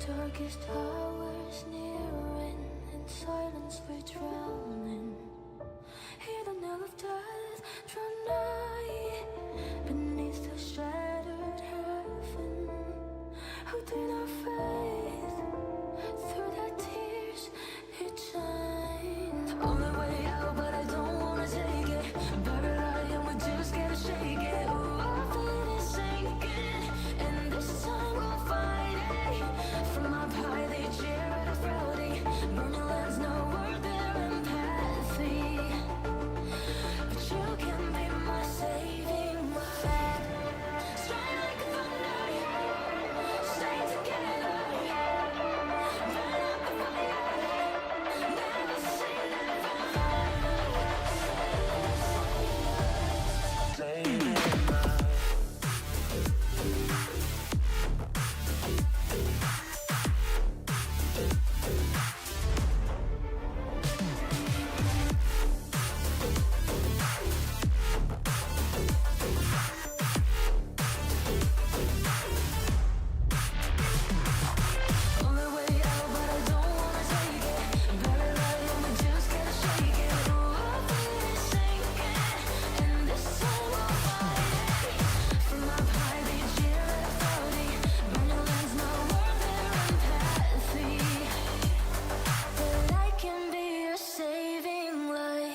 Darkest hours nearing, in silence we're drowning. Hear the knell of death draw nigh, beneath the shattered heaven. Who did our faith through the tears it shines. Only way out, but I don't wanna take it. Buried alive and we just gotta shake it. Ooh, our feet is sinking, and this time we'll fight it. From up high they cheer at us proudly. Burning lands know we're their empathy. But you can be my saving light. Strike like thunder, stay together. Burn up the fire, never say never. Saving light. Only way out, but I don't wanna take it. Buried alive and we just gotta shake it. Ooh, our feet is sinking, and this time we'll fight it. From up high they cheer at us proudly. Burning lands know we're their empathy. But I can be your saving light.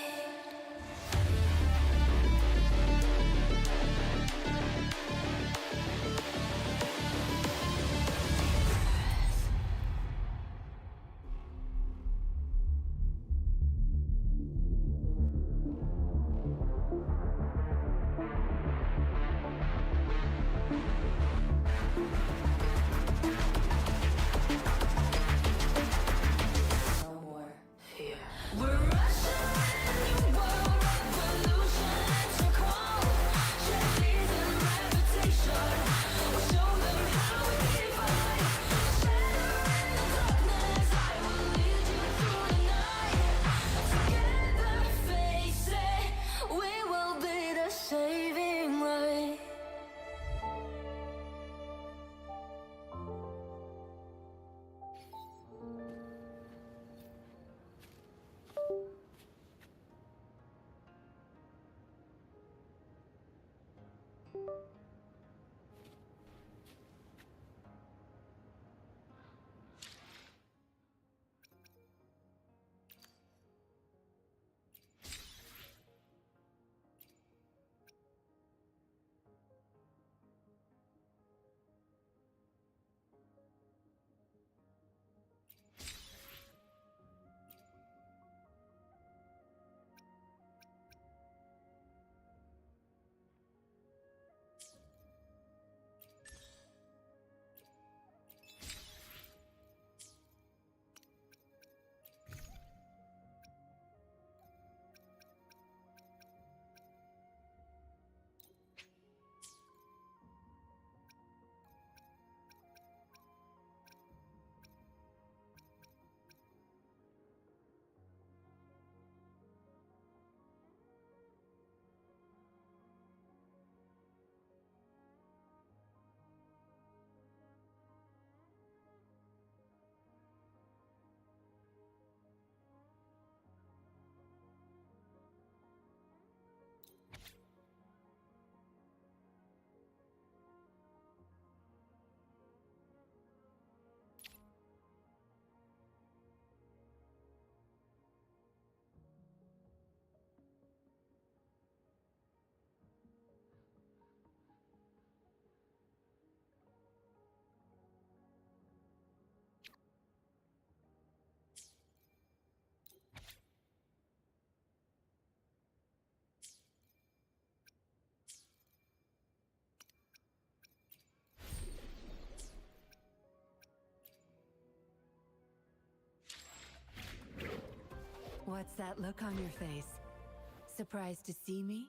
No more fear. We're rushing in your world, revolution to call. Checklists and reputation. We'll show them how we fight. Shatter in the darkness, I will lead you through the night. Together, face it, we will be the saving light. What's that look on your face? Surprised to see me?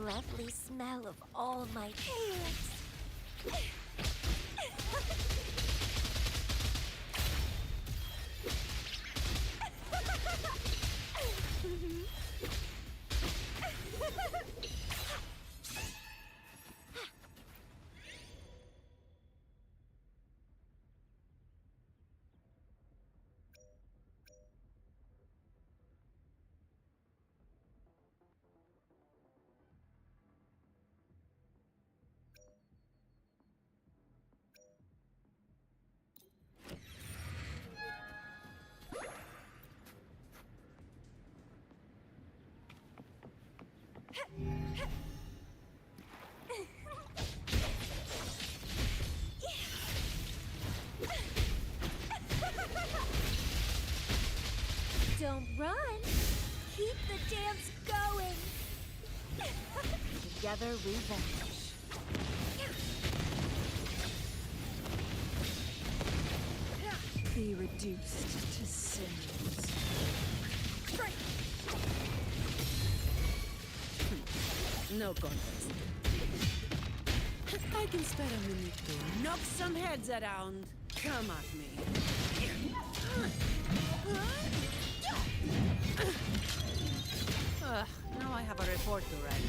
lovely smell of all my parents. Don't run. Keep the dance going. Together we vanish. Be reduced to cinders. No contest. I can spare a minute to knock some heads around. Come at me. Now I have a report to write.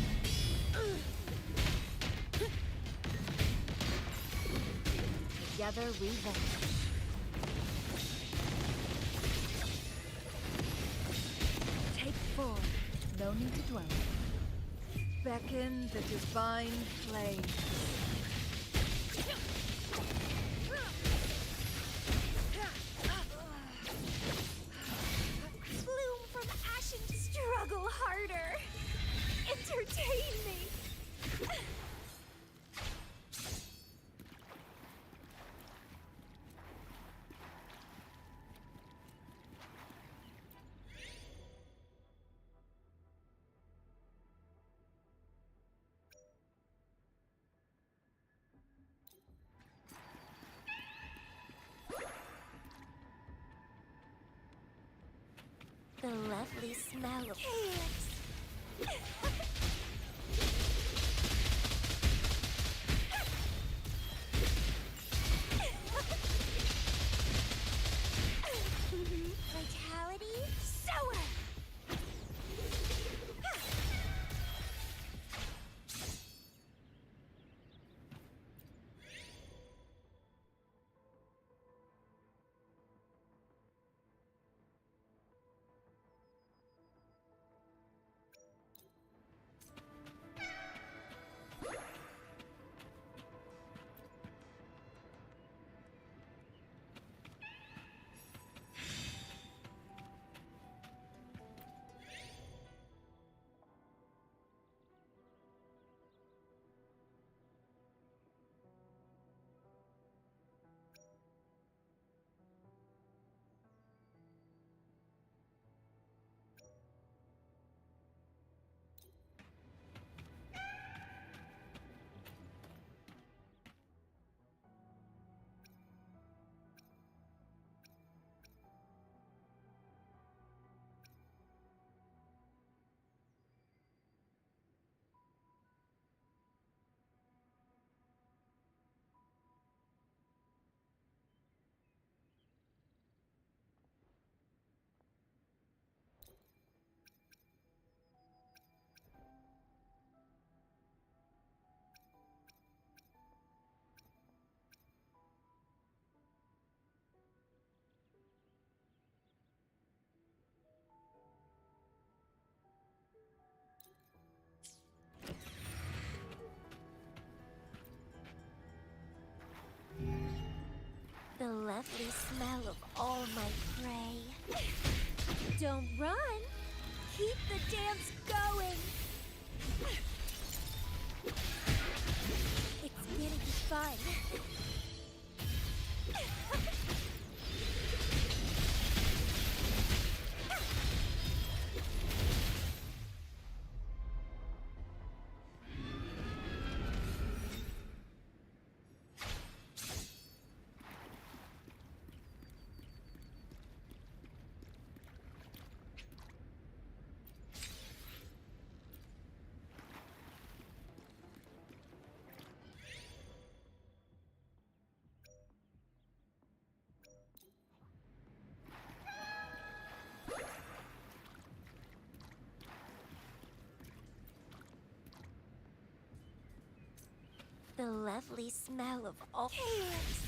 Together we vanish. Take 4. No need to dwell. Beckon the divine flame. Bloom from ash and struggle harder. Entertain me. The lovely smell of calyx. Vitality, sour. The lovely smell of all my prey. Don't run. Keep the dance going. It's getting fun. The lovely smell of all chaos.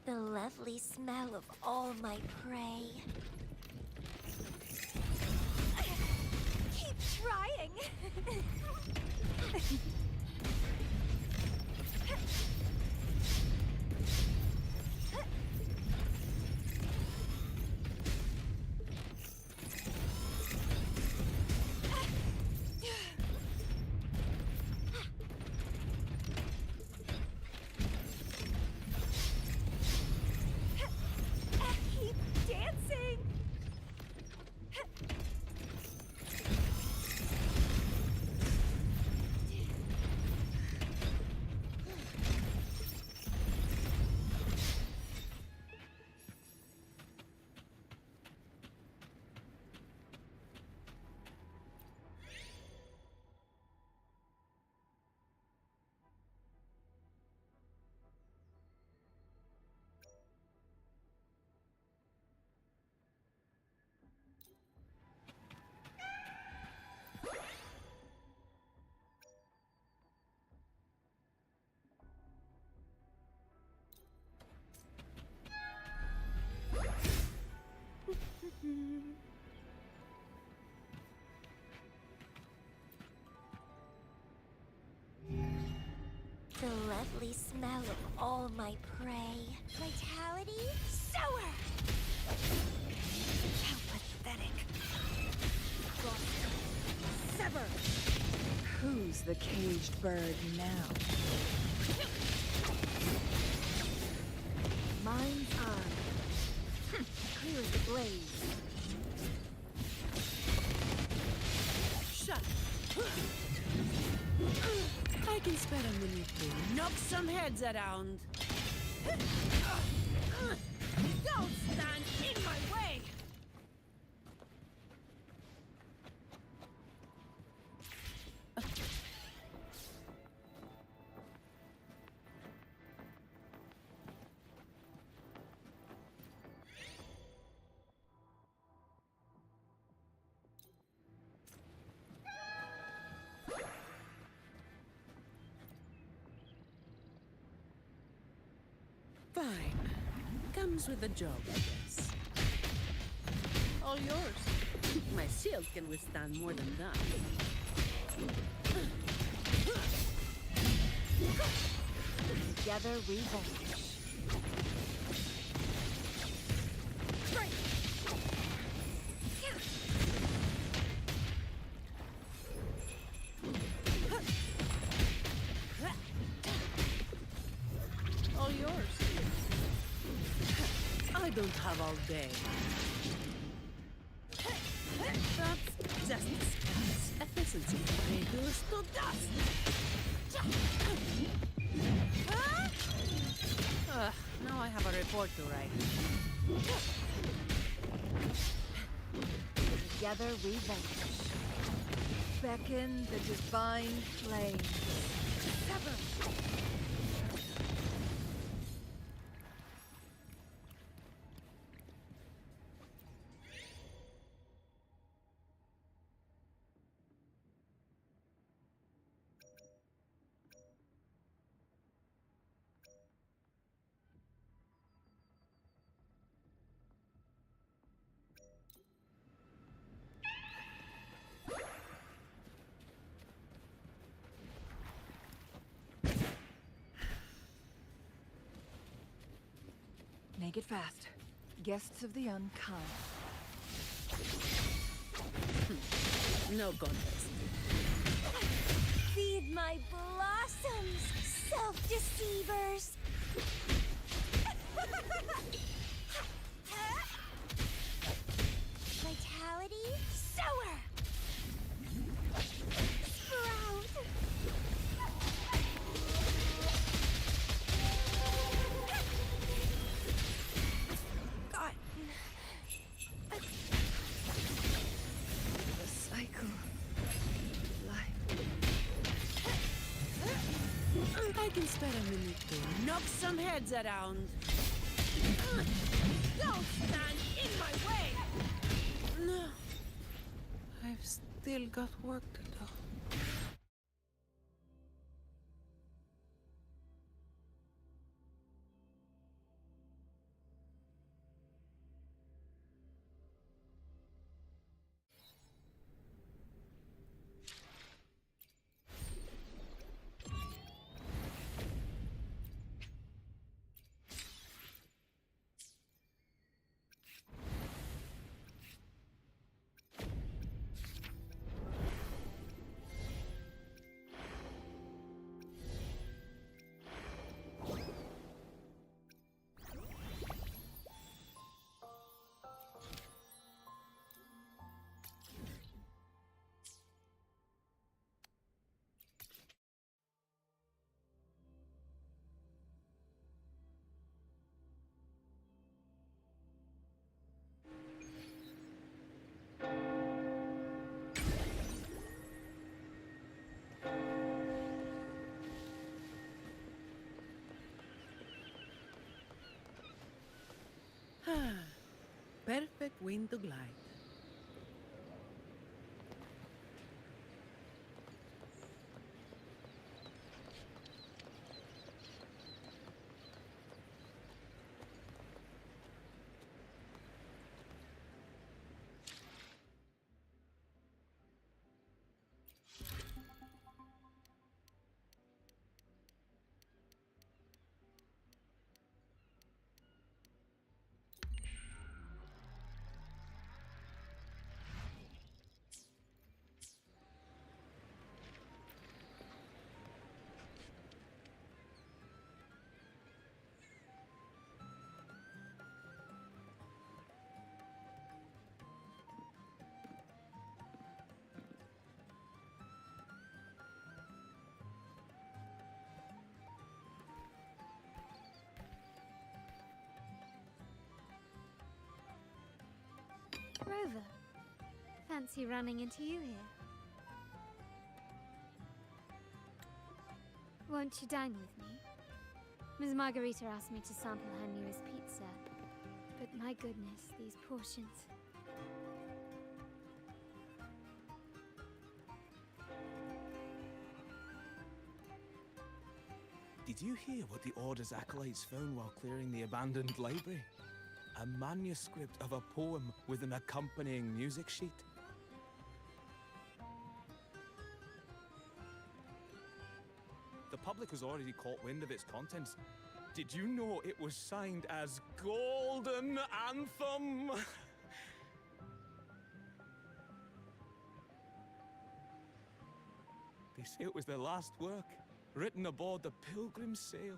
The lovely smell of all my prey. Keep trying! The lovely smell of all my prey. Vitality? Sour! How pathetic. Sever! Who's the caged bird now? Mind's eye. Clear as the blaze. Shut. I can spare a minute to knock some heads around. Don't stand in my way! Fine. Comes with the job, I guess. All yours. My shield can withstand more than that. Together we vanish. All yours. I don't have all day. That's just discuss efficiency. Reduce to dust. Now I have a report to write. Together we vanish. Beckon the divine flame. Sever! Make it fast. Guests of the unkind. No contest. Feed my blossoms! So Self-deceivers! Vitality, sower! Sprout! God. The cycle. Life. I can spare a minute to knock some heads around. Don't stand in my way! No. I've still got work to do. Perfect wind to glide. Rover, fancy running into you here. Won't you dine with me? Ms. Margarita asked me to sample her newest pizza, but my goodness, these portions. Did you hear what the Order's acolytes found while clearing the abandoned library? A manuscript of a poem with an accompanying music sheet. The public has already caught wind of its contents. Did you know it was signed as Golden Anthem? They say it was their last work, written aboard the Pilgrim's Sail.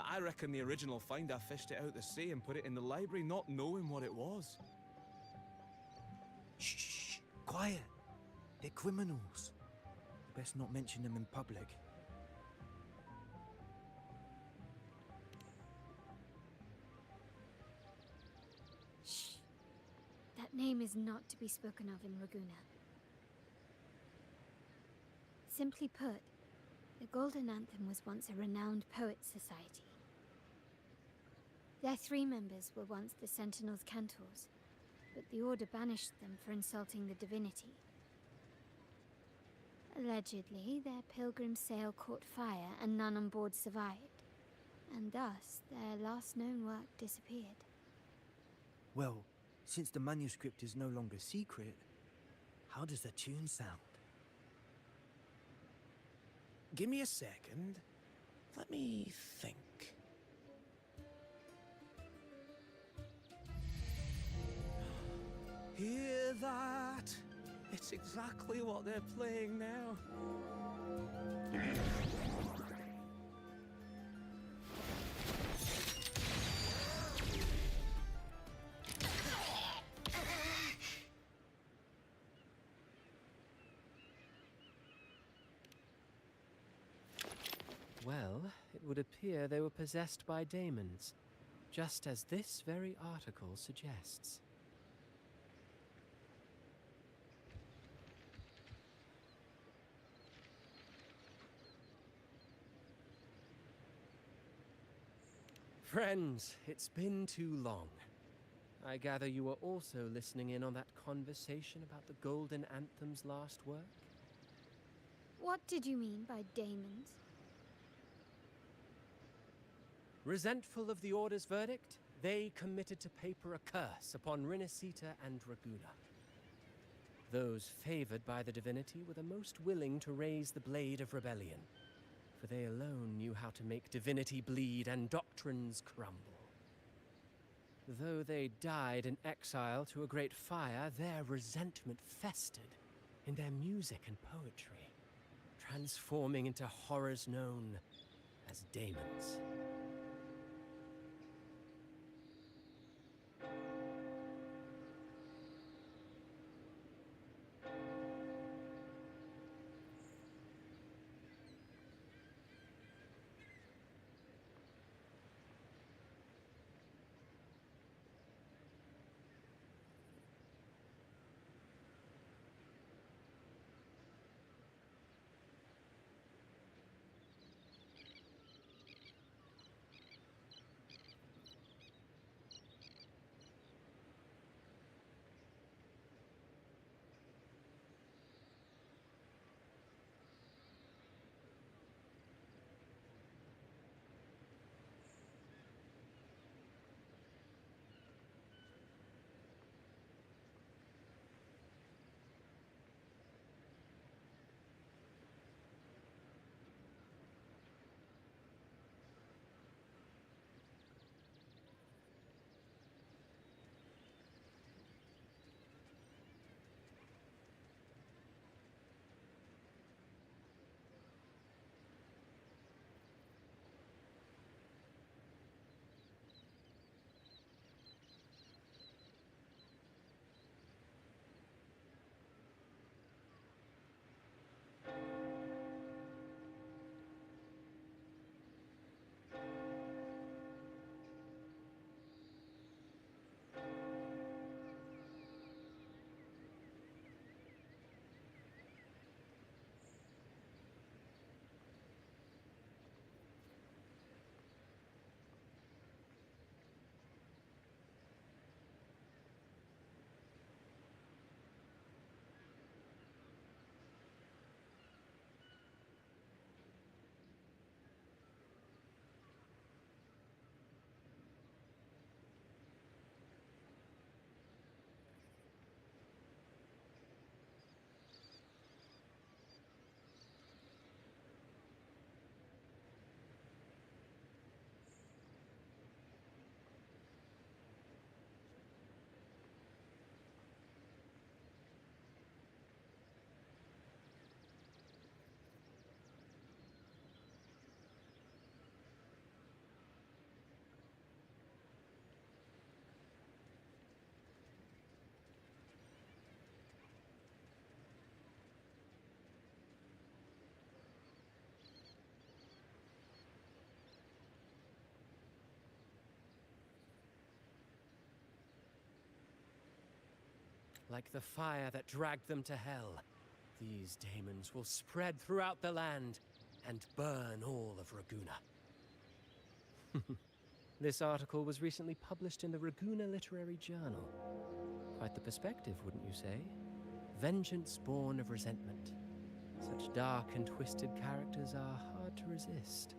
I reckon the original finder fished it out the sea and put it in the library, not knowing what it was. Shh, quiet. They're criminals. Best not mention them in public. Shh. That name is not to be spoken of in Raguna. Simply put, the Golden Anthem was once a renowned poets' society. Their 3 members were once the Sentinel's cantors, but the Order banished them for insulting the divinity. Allegedly, their pilgrim sail caught fire and none on board survived, and thus their last known work disappeared. Well, since the manuscript is no longer secret, how does the tune sound? Give me a second. Let me think. Hear that? It's exactly what they're playing now. Well, it would appear they were possessed by daemons, just as this very article suggests. Friends, it's been too long. I gather you were also listening in on that conversation about the Golden Anthem's last work? What did you mean by daemons? Resentful of the Order's verdict, they committed to paper a curse upon Rinascita and Draguna. Those favored by the divinity were the most willing to raise the blade of rebellion, for they alone knew how to make divinity bleed and doctrines crumble. Though they died in exile to a great fire, their resentment festered in their music and poetry, transforming into horrors known as daemons. Like the fire that dragged them to hell, these daemons will spread throughout the land and burn all of Raguna. This article was recently published in the Raguna Literary Journal. Quite the perspective, wouldn't you say? Vengeance born of resentment. Such dark and twisted characters are hard to resist.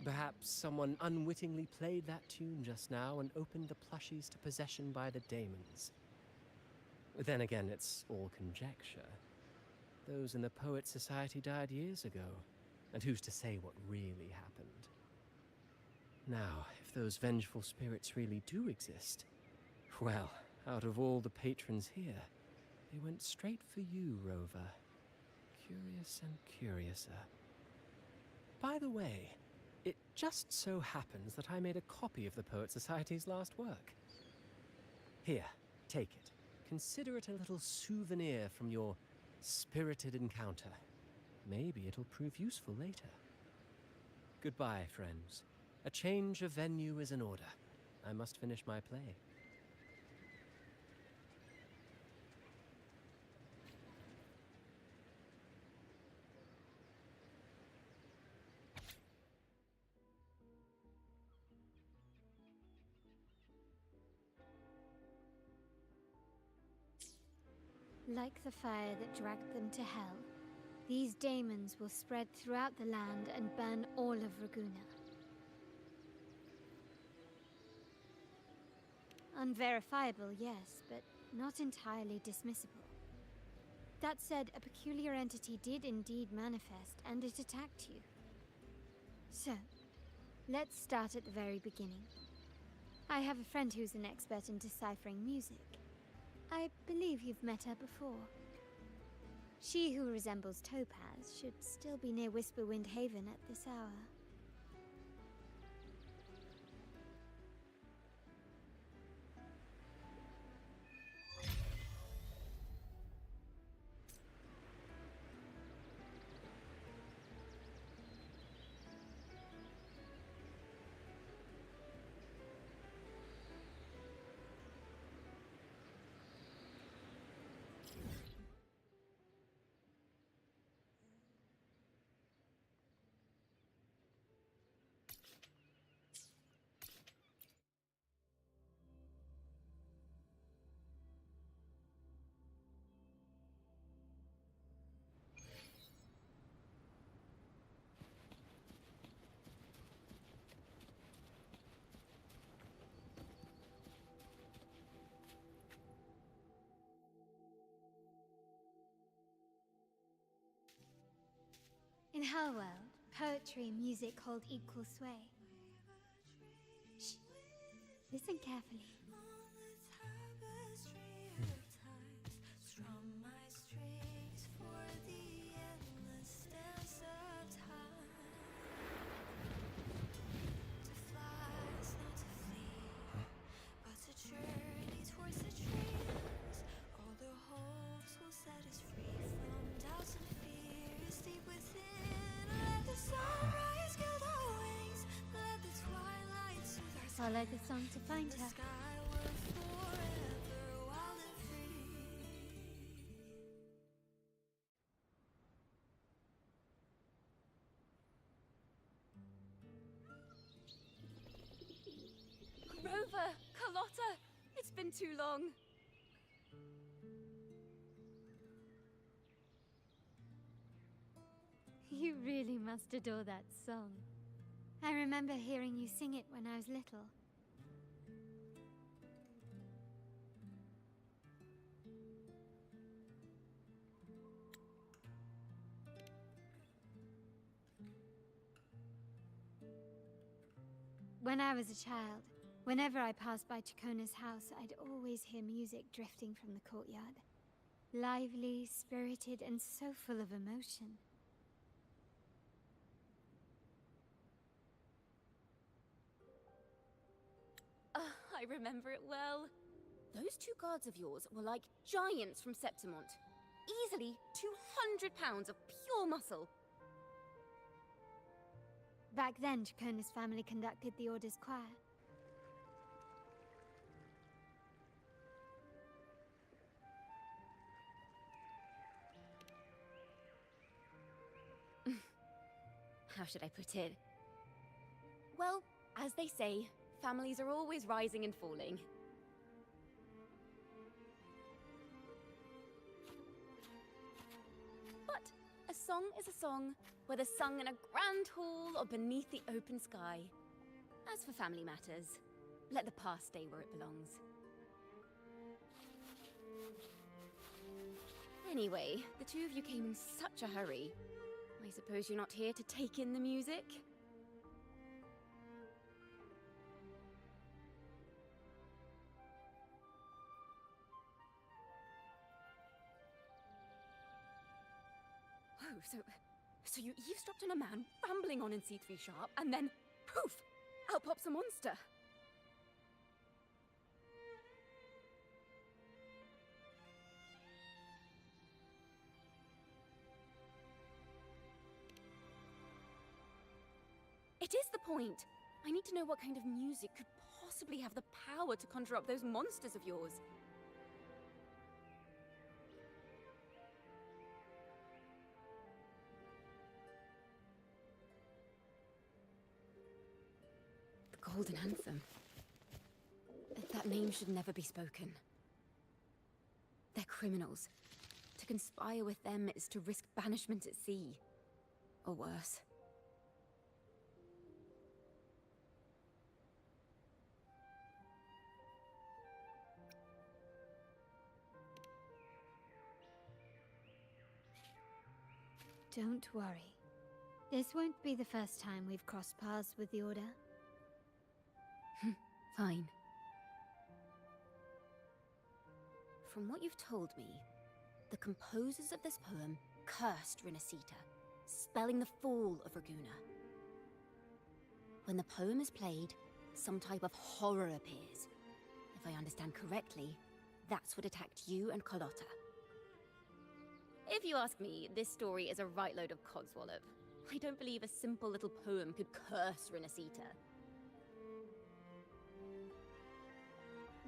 Perhaps someone unwittingly played that tune just now and opened the plushies to possession by the daemons. Then again, it's all conjecture. Those in the Poets' Society died years ago, and who's to say what really happened? Now, if those vengeful spirits really do exist, well, out of all the patrons here, they went straight for you, Rover. Curious and curiouser. By the way, it just so happens that I made a copy of the Poets' Society's last work. Here, take it. Consider it a little souvenir from your spirited encounter. Maybe it'll prove useful later. Goodbye, friends. A change of venue is in order. I must finish my play. Like the fire that dragged them to hell, these daemons will spread throughout the land and burn all of Raguna. Unverifiable, yes, but not entirely dismissible. That said, a peculiar entity did indeed manifest, and it attacked you. So, let's start at the very beginning. I have a friend who's an expert in deciphering music. I believe you've met her before. She who resembles Topaz should still be near Whisperwind Haven at this hour. In her world, poetry and music hold equal sway. Shh. Listen carefully. Follow the song to find her. Rover! Carlotta! It's been too long. You really must adore that song. I remember hearing you sing it when I was little. When I was a child, whenever I passed by Chacona's house, I'd always hear music drifting from the courtyard. Lively, spirited, and so full of emotion. I remember it well. Those two guards of yours were like giants from Septimont. Easily 200 pounds of pure muscle. Back then, Chacona's family conducted the Order's choir. How should I put it? Well, as they say, families are always rising and falling. But a song is a song, whether sung in a grand hall or beneath the open sky. As for family matters, let the past stay where it belongs. Anyway, the two of you came in such a hurry. I suppose you're not here to take in the music? Oh, so you eavesdropped on a man rambling on in C3 Sharp, and then, poof, out pops a monster. It is the point. I need to know what kind of music could possibly have the power to conjure up those monsters of yours. The Golden Anthem. That name should never be spoken. They're criminals. To conspire with them is to risk banishment at sea. Or worse. Don't worry. This won't be the first time we've crossed paths with the Order. Fine. From what you've told me, the composers of this poem cursed Rinasita, spelling the fall of Raguna. When the poem is played, some type of horror appears. If I understand correctly, that's what attacked you and Carlotta. If you ask me, this story is a right load of codswallop. I don't believe a simple little poem could curse Rinasita.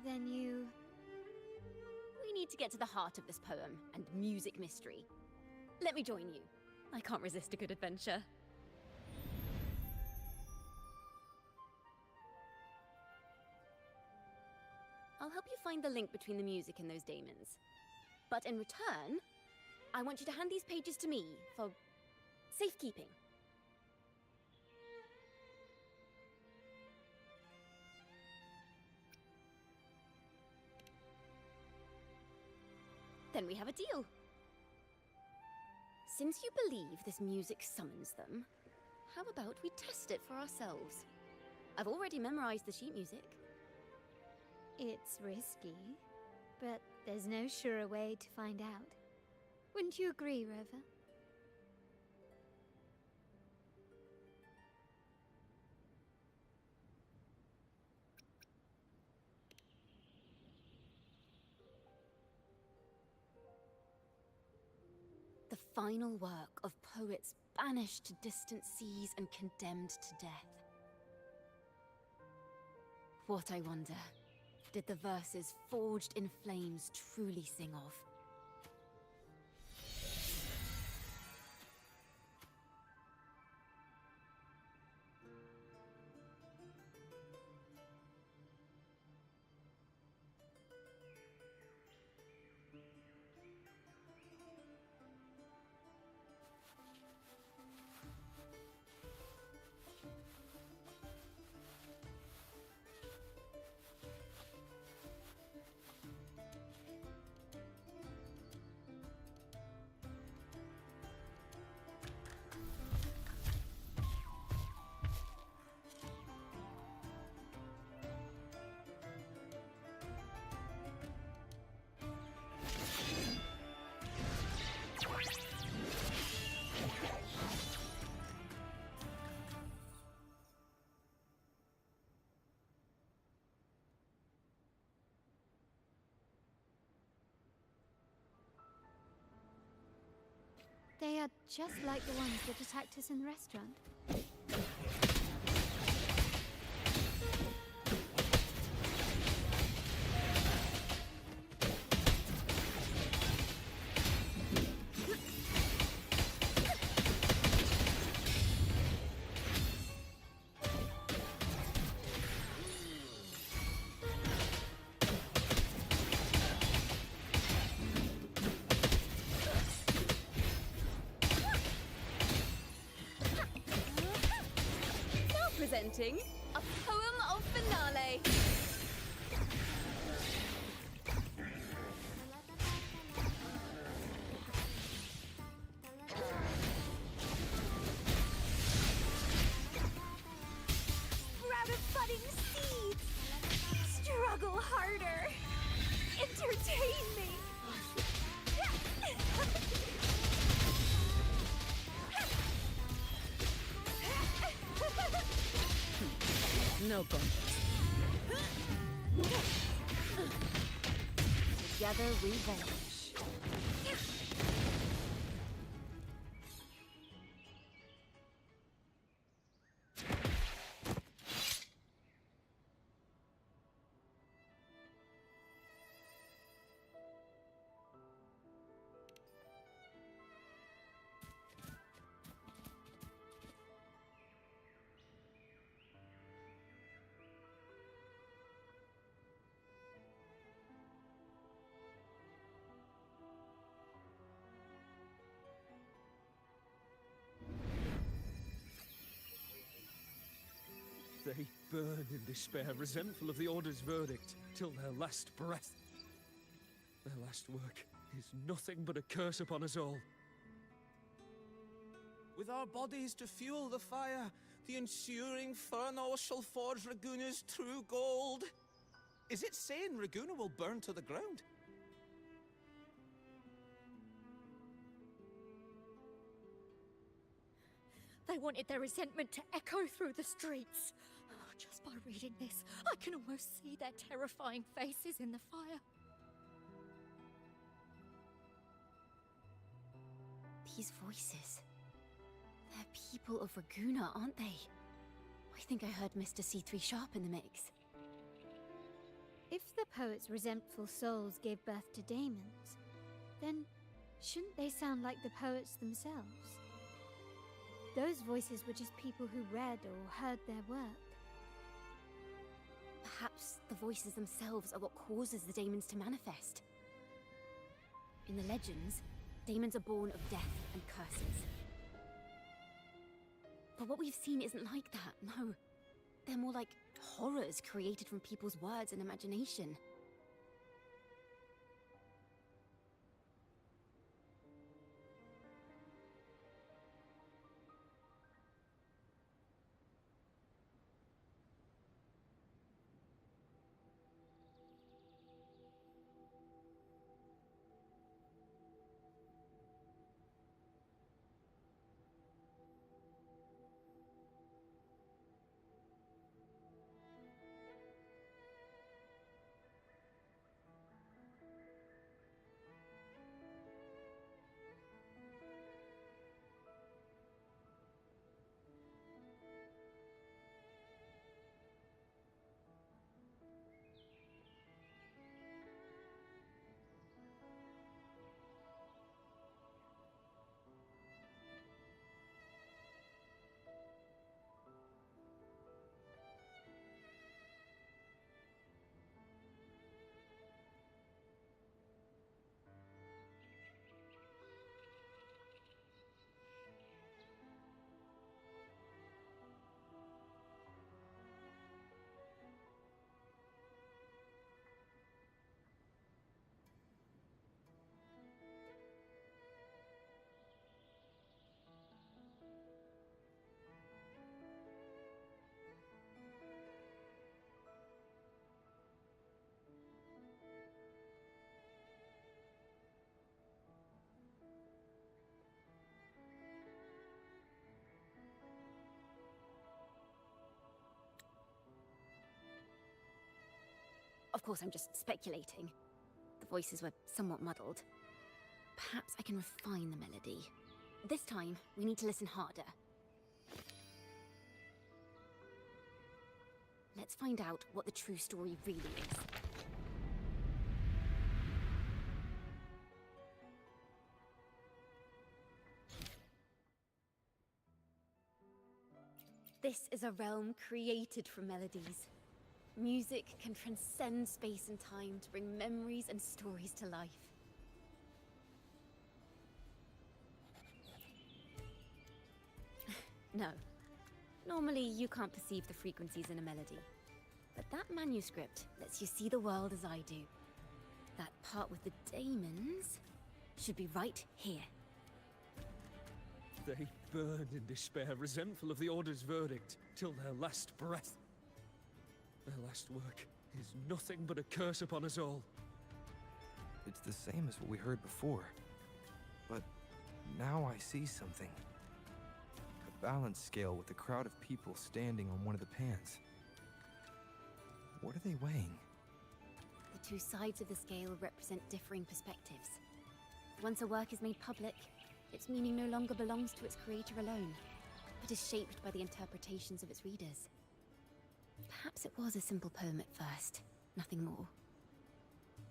Then you... We need to get to the heart of this poem and music mystery. Let me join you. I can't resist a good adventure. I'll help you find the link between the music and those daemons. But in return, I want you to hand these pages to me for safekeeping. Then we have a deal. Since you believe this music summons them, how about we test it for ourselves? I've already memorized the sheet music. It's risky, but there's no surer way to find out. Wouldn't you agree, Rover? The final work of poets banished to distant seas and condemned to death. What, I wonder, did the verses forged in flames truly sing of? They are just like the ones that attacked us in the restaurant. Presenting a poem of finale. Sprout of budding seeds. Struggle harder. Entertain me. No contest. Together we vanish. They burn in despair, resentful of the Order's verdict, till their last breath. Their last work is nothing but a curse upon us all. With our bodies to fuel the fire, the ensuing furnace shall forge Raguna's true gold. Is it saying Raguna will burn to the ground? They wanted their resentment to echo through the streets. Oh, just by reading this, I can almost see their terrifying faces in the fire. These voices. They're people of Raguna, aren't they? I think I heard Mr. C3 Sharp in the mix. If the poet's resentful souls gave birth to daemons, then shouldn't they sound like the poets themselves? Those voices were just people who read or heard their work. Perhaps the voices themselves are what causes the daemons to manifest. In the legends, daemons are born of death and curses. But what we've seen isn't like that, no. They're more like horrors created from people's words and imagination. Of course, I'm just speculating. The voices were somewhat muddled. Perhaps I can refine the melody. This time, we need to listen harder. Let's find out what the true story really is. This is a realm created from melodies. Music can transcend space and time to bring memories and stories to life. No. Normally, you can't perceive the frequencies in a melody. But that manuscript lets you see the world as I do. That part with the daemons should be right here. They burn in despair, resentful of the Order's verdict, till their last breath. Their last work is nothing but a curse upon us all. It's the same as what we heard before. But now I see something. A balance scale with a crowd of people standing on one of the pans. What are they weighing? The two sides of the scale represent differing perspectives. Once a work is made public, its meaning no longer belongs to its creator alone, but is shaped by the interpretations of its readers. Perhaps it was a simple poem at first, nothing more.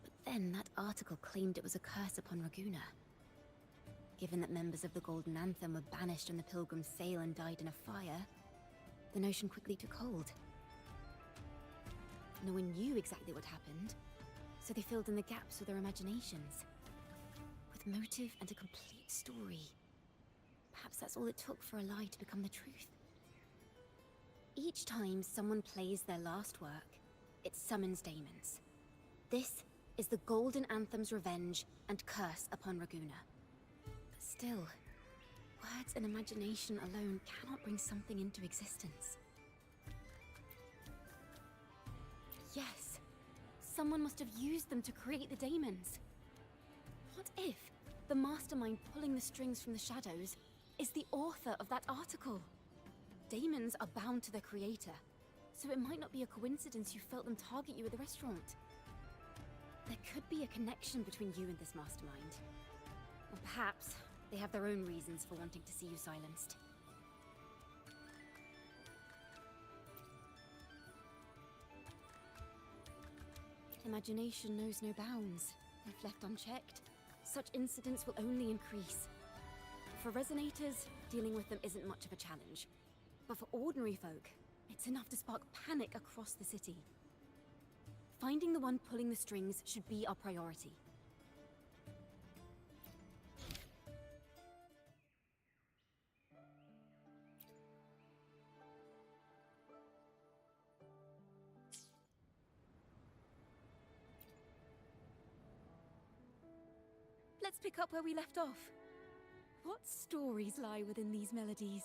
But then that article claimed it was a curse upon Raguna. Given that members of the Golden Anthem were banished on the Pilgrim's Sail and died in a fire, the notion quickly took hold. No one knew exactly what happened, so they filled in the gaps with their imaginations. With motive and a complete story. Perhaps that's all it took for a lie to become the truth. Each time someone plays their last work, it summons daemons. This is the Golden Anthem's revenge and curse upon Raguna. But still, words and imagination alone cannot bring something into existence. Yes, someone must have used them to create the daemons. What if the mastermind pulling the strings from the shadows is the author of that article? Daemons are bound to their creator, so it might not be a coincidence you felt them target you at the restaurant. There could be a connection between you and this mastermind. Or perhaps they have their own reasons for wanting to see you silenced. Imagination knows no bounds. If left unchecked, such incidents will only increase. For resonators, dealing with them isn't much of a challenge. But for ordinary folk, it's enough to spark panic across the city. Finding the one pulling the strings should be our priority. Let's pick up where we left off. What stories lie within these melodies?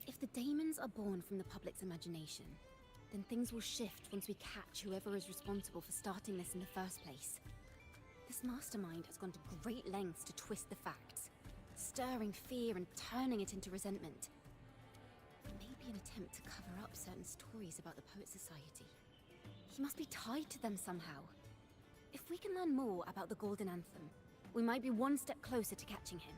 If the daemons are born from the public's imagination, then things will shift once we catch whoever is responsible for starting this in the first place. This mastermind has gone to great lengths to twist the facts, stirring fear and turning it into resentment. Maybe an attempt to cover up certain stories about the Poet Society. He must be tied to them somehow. If we can learn more about the Golden Anthem, we might be one step closer to catching him.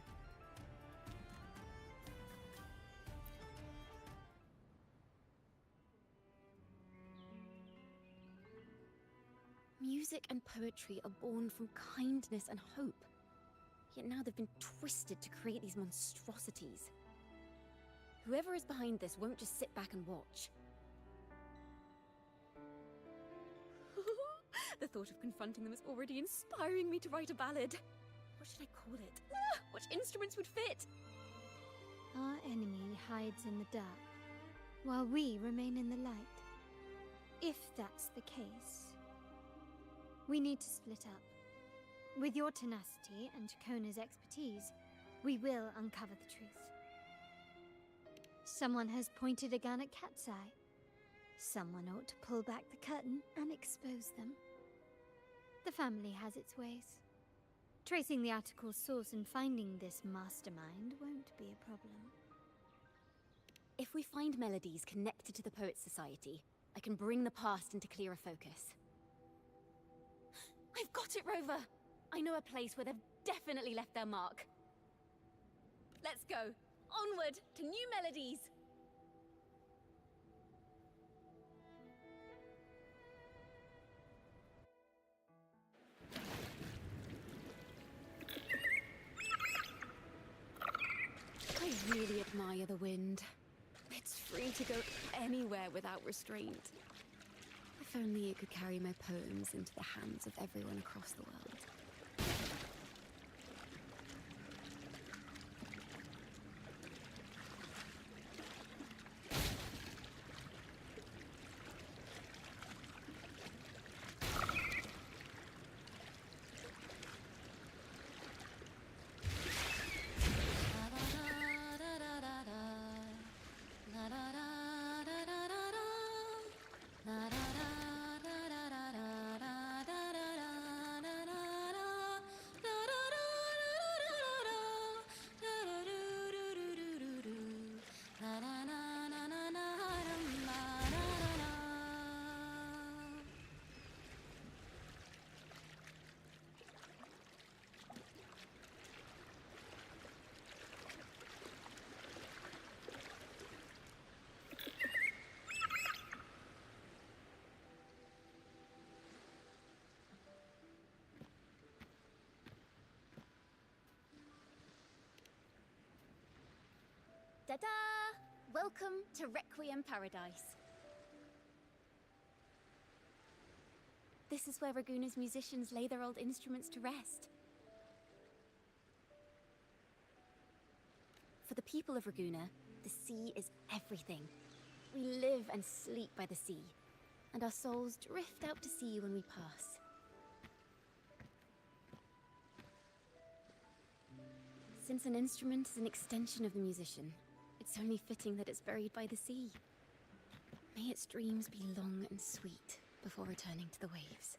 Music and poetry are born from kindness and hope. Yet now they've been twisted to create these monstrosities. Whoever is behind this won't just sit back and watch. The thought of confronting them is already inspiring me to write a ballad. What should I call it? Which instruments would fit? Our enemy hides in the dark, while we remain in the light. If that's the case, we need to split up. With your tenacity and Kona's expertise, we will uncover the truth. Someone has pointed a gun at Cat's Eye. Someone ought to pull back the curtain and expose them. The family has its ways. Tracing the article's source and finding this mastermind won't be a problem. If we find melodies connected to the Poet Society, I can bring the past into clearer focus. I've got it, Rover! I know a place where they've definitely left their mark. Let's go! Onward to new melodies! I really admire the wind. It's free to go anywhere without restraint. If only it could carry my poems into the hands of everyone across the world. Da-da! Welcome to Requiem Paradise. This is where Raguna's musicians lay their old instruments to rest. For the people of Raguna, the sea is everything. We live and sleep by the sea, and our souls drift out to sea when we pass. Since an instrument is an extension of the musician, it's only fitting that it's buried by the sea. May its dreams be long and sweet before returning to the waves.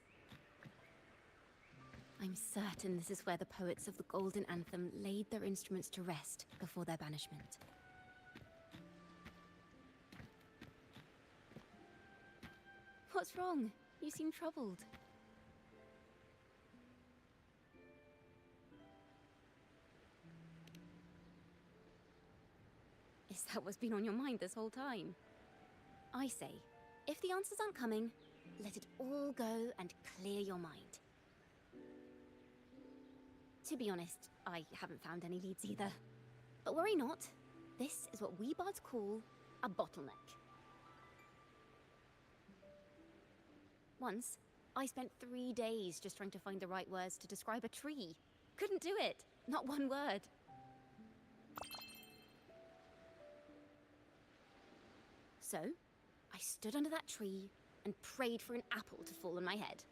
I'm certain this is where the poets of the Golden Anthem laid their instruments to rest before their banishment. What's wrong? You seem troubled. Is that what's been on your mind this whole time? I say, if the answers aren't coming, let it all go and clear your mind. To be honest, I haven't found any leads either. But worry not. This is what we bards call a bottleneck. Once, I spent 3 days just trying to find the right words to describe a tree. Couldn't do it. Not one word. So, I stood under that tree and prayed for an apple to fall on my head.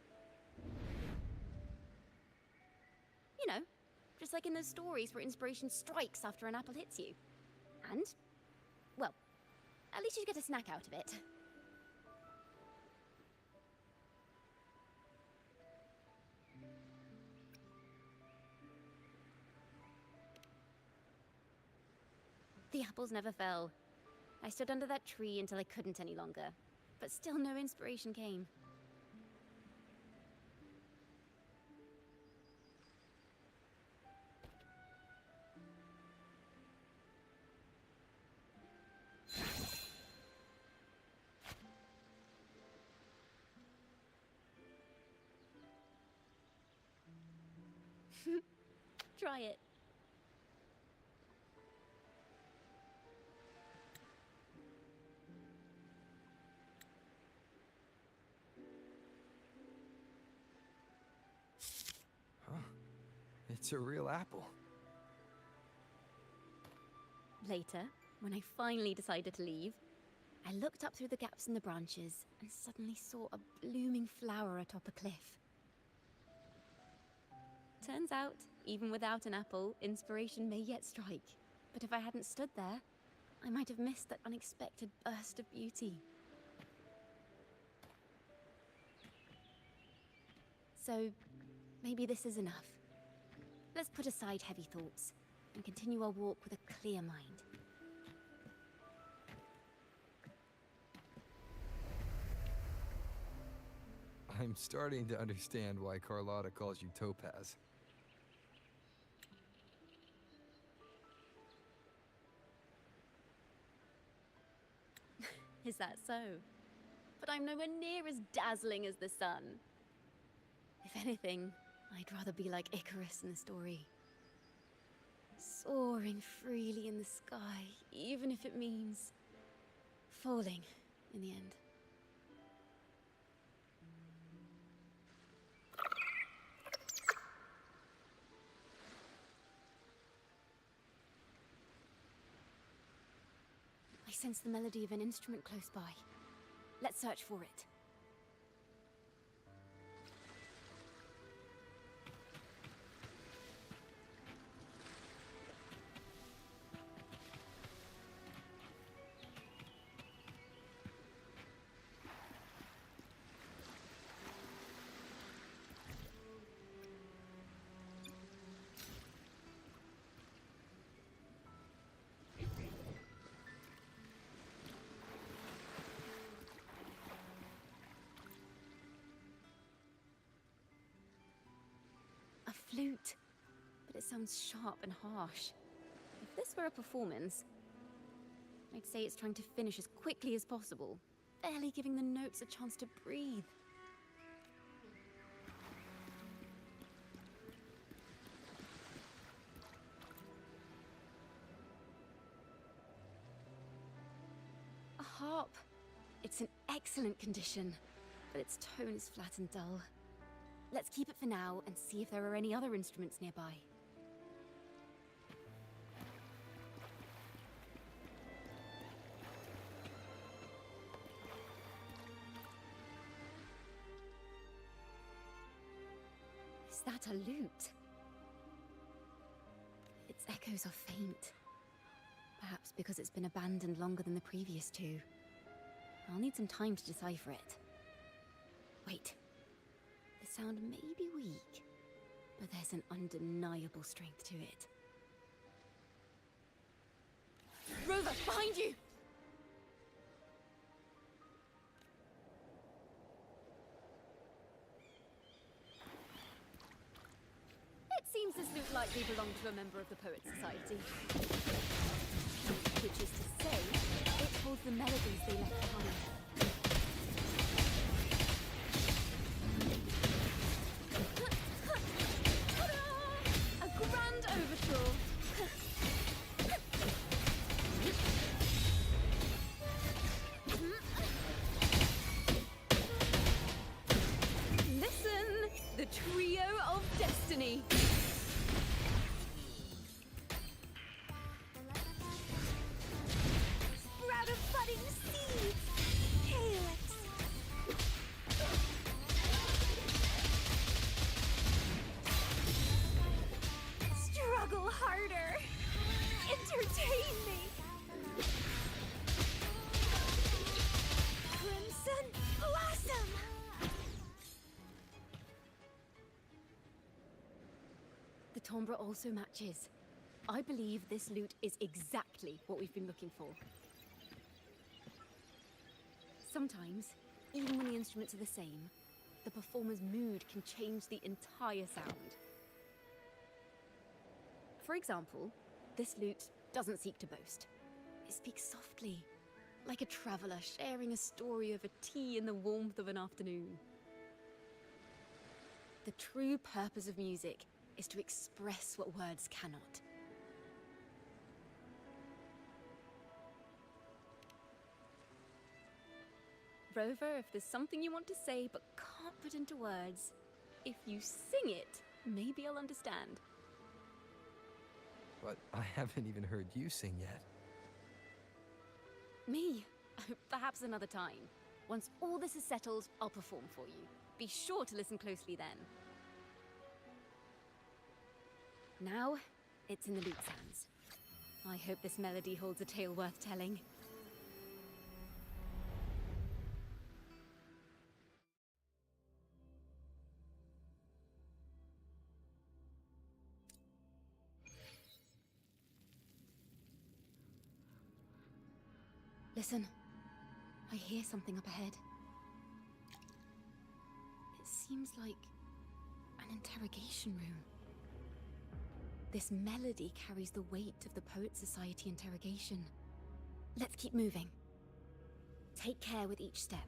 You know, just like in those stories where inspiration strikes after an apple hits you. And, well, at least you get a snack out of it. The apples never fell. I stood under that tree until I couldn't any longer, but still no inspiration came. Try it. It's a real apple. Later, when I finally decided to leave, I looked up through the gaps in the branches and suddenly saw a blooming flower atop a cliff. Turns out, even without an apple, inspiration may yet strike. But if I hadn't stood there, I might have missed that unexpected burst of beauty. So, maybe this is enough. Let's put aside heavy thoughts and continue our walk with a clear mind. I'm starting to understand why Carlotta calls you Topaz. Is that so? But I'm nowhere near as dazzling as the sun. If anything, I'd rather be like Icarus in the story. Soaring freely in the sky, even if it means falling in the end. I sense the melody of an instrument close by. Let's search for it. Flute, but it sounds sharp and harsh. If this were a performance, I'd say it's trying to finish as quickly as possible, barely giving the notes a chance to breathe. excellent condition, but its tone is flat and dull. Let's keep it for now and see if there are any other instruments nearby. Is that a lute? Its echoes are faint. Perhaps because it's been abandoned longer than the previous two. I'll need some time to decipher it. Wait. The sound may be weak, but there's an undeniable strength to it. Rover, behind you! It seems this lute likely belonged to a member of the Poets Society. Which is to say, it holds the melodies they left behind. Ta-da! A grand overture. Listen, the trio of destiny. Sprout of budding seeds. Helix. Struggle harder. Entertain me. Crimson Blossom. The timbre also matches. I believe this lute is exactly what we've been looking for. Sometimes, even when the instruments are the same, the performer's mood can change the entire sound. For example, this lute doesn't seek to boast. It speaks softly, like a traveler sharing a story over tea in the warmth of an afternoon. The true purpose of music is to express what words cannot. Rover, if there's something you want to say but can't put into words, if you sing it, maybe I'll understand. But I haven't even heard you sing yet. Me? Perhaps another time. Once all this is settled, I'll perform for you. Be sure to listen closely then. Now, it's in the lute's hands. I hope this melody holds a tale worth telling. Listen, I hear something up ahead. It seems like an interrogation room. This melody carries the weight of the Poets Society interrogation. Let's keep moving. Take care with each step.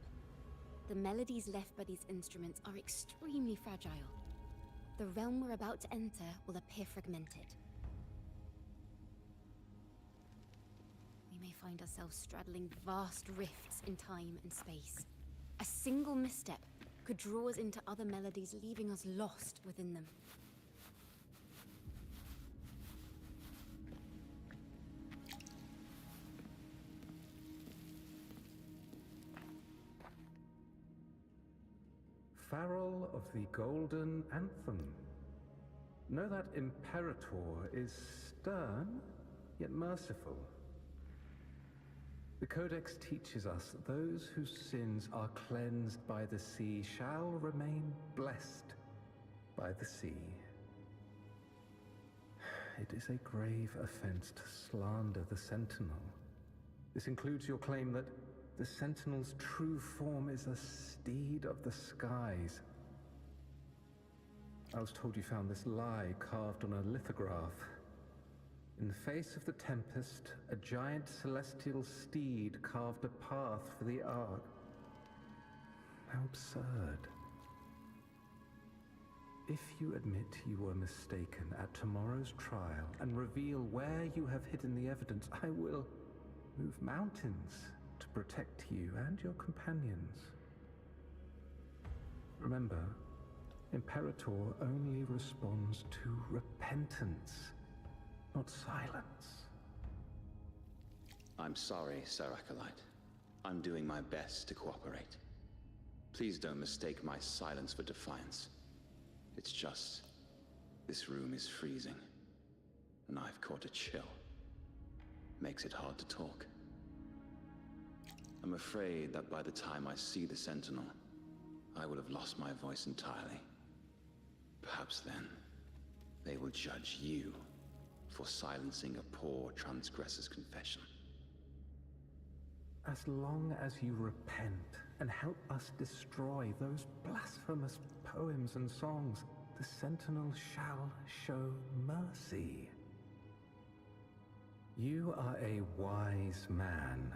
The melodies left by these instruments are extremely fragile. The realm we're about to enter will appear fragmented. We may find ourselves straddling vast rifts in time and space. A single misstep could draw us into other melodies, leaving us lost within them. Farrell of the Golden Anthem. Know that Imperator is stern, yet merciful. The Codex teaches us that those whose sins are cleansed by the sea shall remain blessed by the sea. It is a grave offense to slander the Sentinel. This includes your claim that the Sentinel's true form is a steed of the skies. I was told you found this lie carved on a lithograph. In the face of the tempest, a giant celestial steed carved a path for the Ark. How absurd. If you admit you were mistaken at tomorrow's trial and reveal where you have hidden the evidence, I will move mountains to to protect you and your companions. Remember, Imperator only responds to repentance, not silence. I'm sorry, Sir Acolyte. I'm doing my best to cooperate. Please don't mistake my silence for defiance. It's just, this room is freezing, and I've caught a chill. Makes it hard to talk. I'm afraid that by the time I see the Sentinel, I will have lost my voice entirely. Perhaps then, they will judge you for silencing a poor transgressor's confession. As long as you repent and help us destroy those blasphemous poems and songs, the Sentinel shall show mercy. You are a wise man.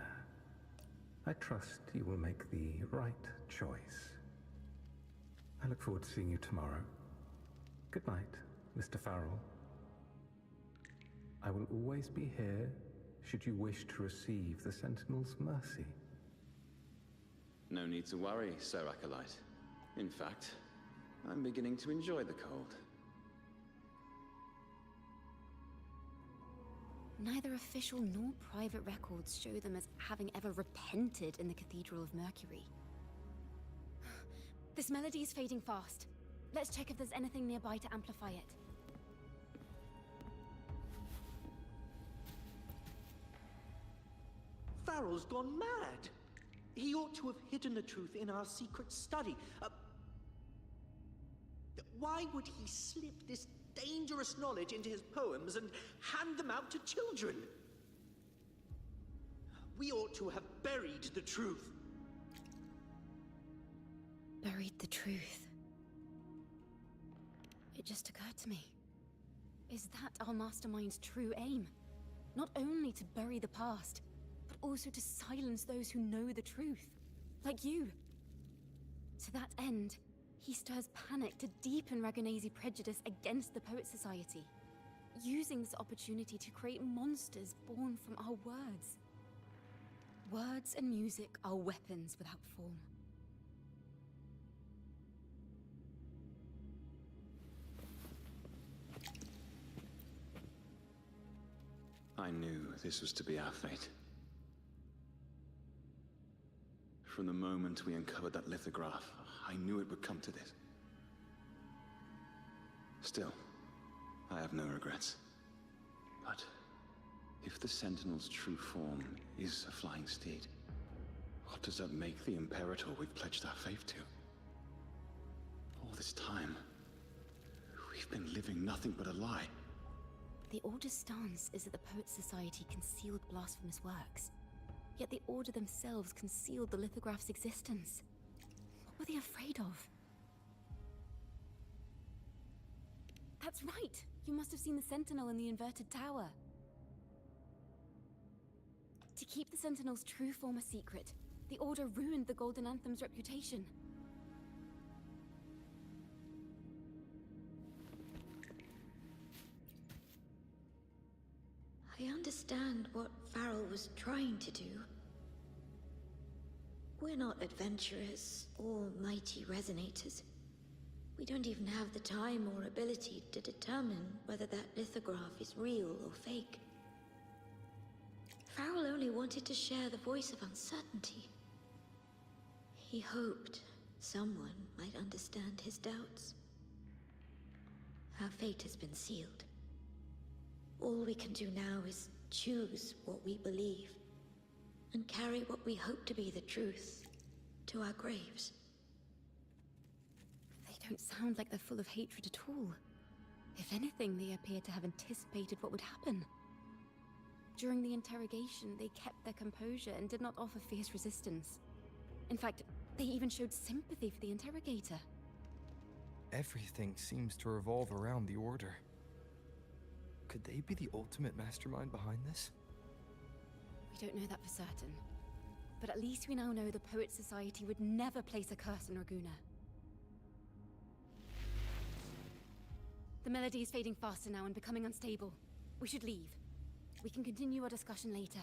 I trust you will make the right choice. I look forward to seeing you tomorrow. Good night, Mr. Farrell. I will always be here should you wish to receive the Sentinel's mercy. No need to worry, Sir Acolyte. In fact, I'm beginning to enjoy the cold. Neither official nor private records show them as having ever repented in the Cathedral of Mercury. This melody is fading fast. Let's check if there's anything nearby to amplify it. Farrell's gone mad. He ought to have hidden the truth in our secret study. Why would he slip this dangerous knowledge into his poems and hand them out to children? We ought to have buried the truth. Buried the truth. It just occurred to me. Is that our mastermind's true aim? Not only to bury the past, but also to silence those who know the truth, like you. To that end, he stirs panic to deepen Ragonese prejudice against the Poet Society, using this opportunity to create monsters born from our words. Words and music are weapons without form. I knew this was to be our fate. From the moment we uncovered that lithograph, I knew it would come to this. Still, I have no regrets. But if the Sentinel's true form is a flying steed, what does that make the Imperator we've pledged our faith to? All this time, we've been living nothing but a lie. The Order's stance is that the Poet Society concealed blasphemous works. Yet the Order themselves concealed the lithograph's existence. What were they afraid of? That's right! You must have seen the Sentinel in the inverted tower. To keep the Sentinel's true form a secret, the Order ruined the Golden Anthem's reputation. I understand what Farrell was trying to do. We're not adventurers or mighty resonators. We don't even have the time or ability to determine whether that lithograph is real or fake. Farrell only wanted to share the voice of uncertainty. He hoped someone might understand his doubts. Our fate has been sealed. All we can do now is choose what we believe, and carry what we hope to be the truth to our graves. They don't sound like they're full of hatred at all. If anything, they appear to have anticipated what would happen. During the interrogation, they kept their composure and did not offer fierce resistance. In fact, they even showed sympathy for the interrogator. Everything seems to revolve around the Order. Could they be the ultimate mastermind behind this? We don't know that for certain. But at least we now know the Poet Society would never place a curse on Raguna. The melody is fading faster now and becoming unstable. We should leave. We can continue our discussion later.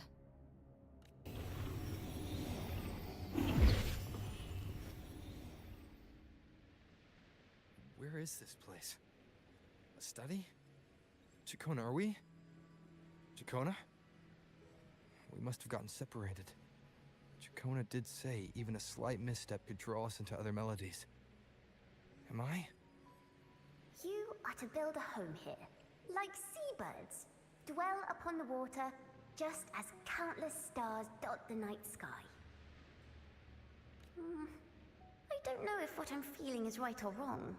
Where is this place? A study? Chacona, are we? Chacona? We must have gotten separated. Chacona did say even a slight misstep could draw us into other melodies. Am I? You are to build a home here, like seabirds. Dwell upon the water, just as countless stars dot the night sky. I don't know if what I'm feeling is right or wrong.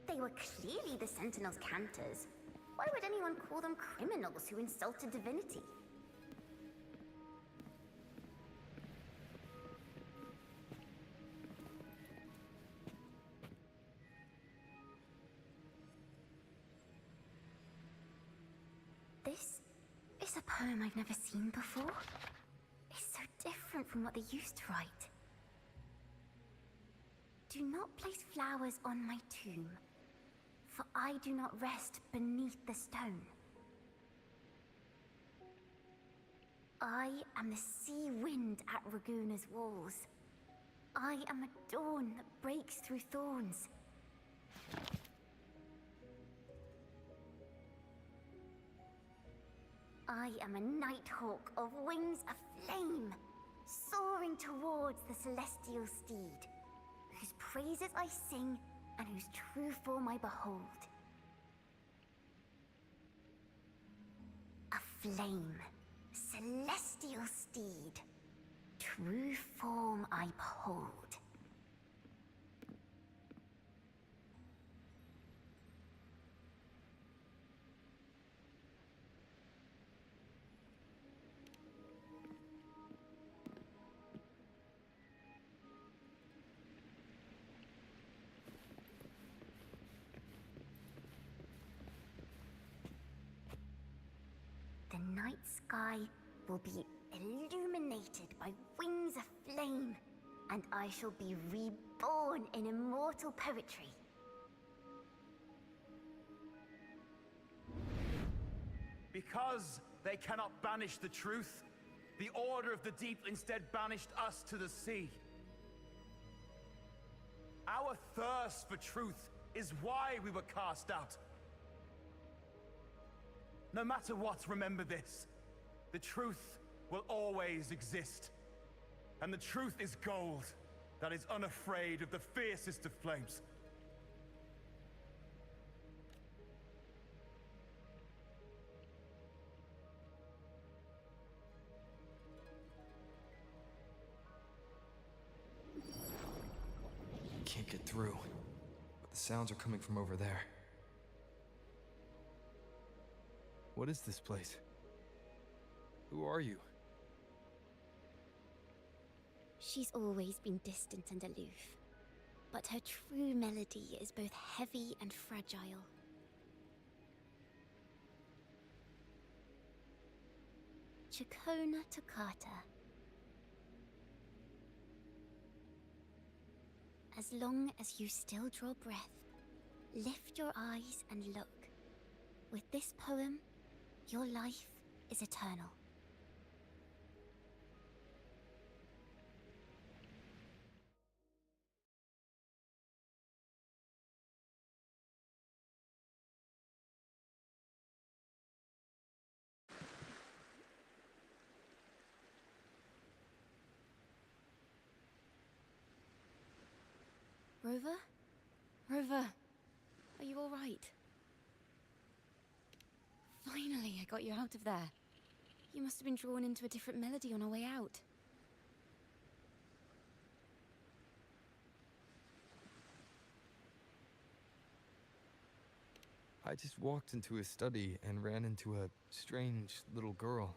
They were clearly the Sentinel's cantors. Why would anyone call them criminals who insulted divinity? This is a poem I've never seen before. It's so different from what they used to write. Do not place flowers on my tomb, for I do not rest beneath the stone. I am the sea wind at Raguna's walls. I am a dawn that breaks through thorns. I am a nighthawk of wings aflame, soaring towards the celestial steed, whose praises I sing and whose true form I behold. A flame, celestial steed, true form I behold. The night sky will be illuminated by wings of flame, and I shall be reborn in immortal poetry. Because they cannot banish the truth, the Order of the Deep instead banished us to the sea. Our thirst for truth is why we were cast out. No matter what, remember this. The truth will always exist. And the truth is gold that is unafraid of the fiercest of flames. Can't get through, but the sounds are coming from over there. What is this place? Who are you? She's always been distant and aloof, but her true melody is both heavy and fragile. Chacona Toccata. As long as you still draw breath, lift your eyes and look. With this poem, your life is eternal. Rover? Rover, are you all right? Finally, I got you out of there. You must have been drawn into a different melody on our way out. I just walked into his study and ran into a strange little girl.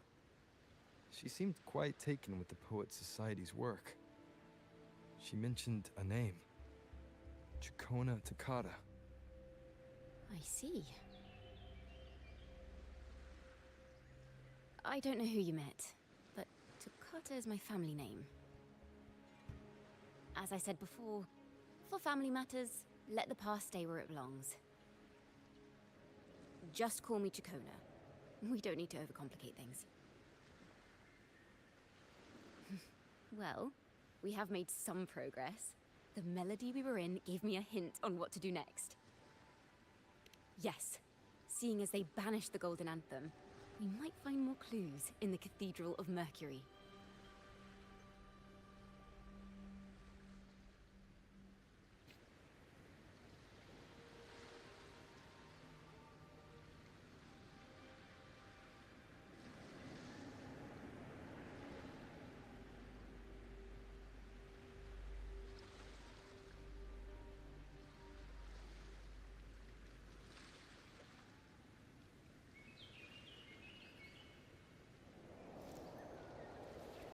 She seemed quite taken with the Poet Society's work. She mentioned a name. Chacona Toccata. I see. I don't know who you met, but Toccata is my family name. As I said before, for family matters, let the past stay where it belongs. Just call me Chacona. We don't need to overcomplicate things. Well, we have made some progress. The melody we were in gave me a hint on what to do next. Yes, seeing as they banished the Golden Anthem, we might find more clues in the Cathedral of Mercury.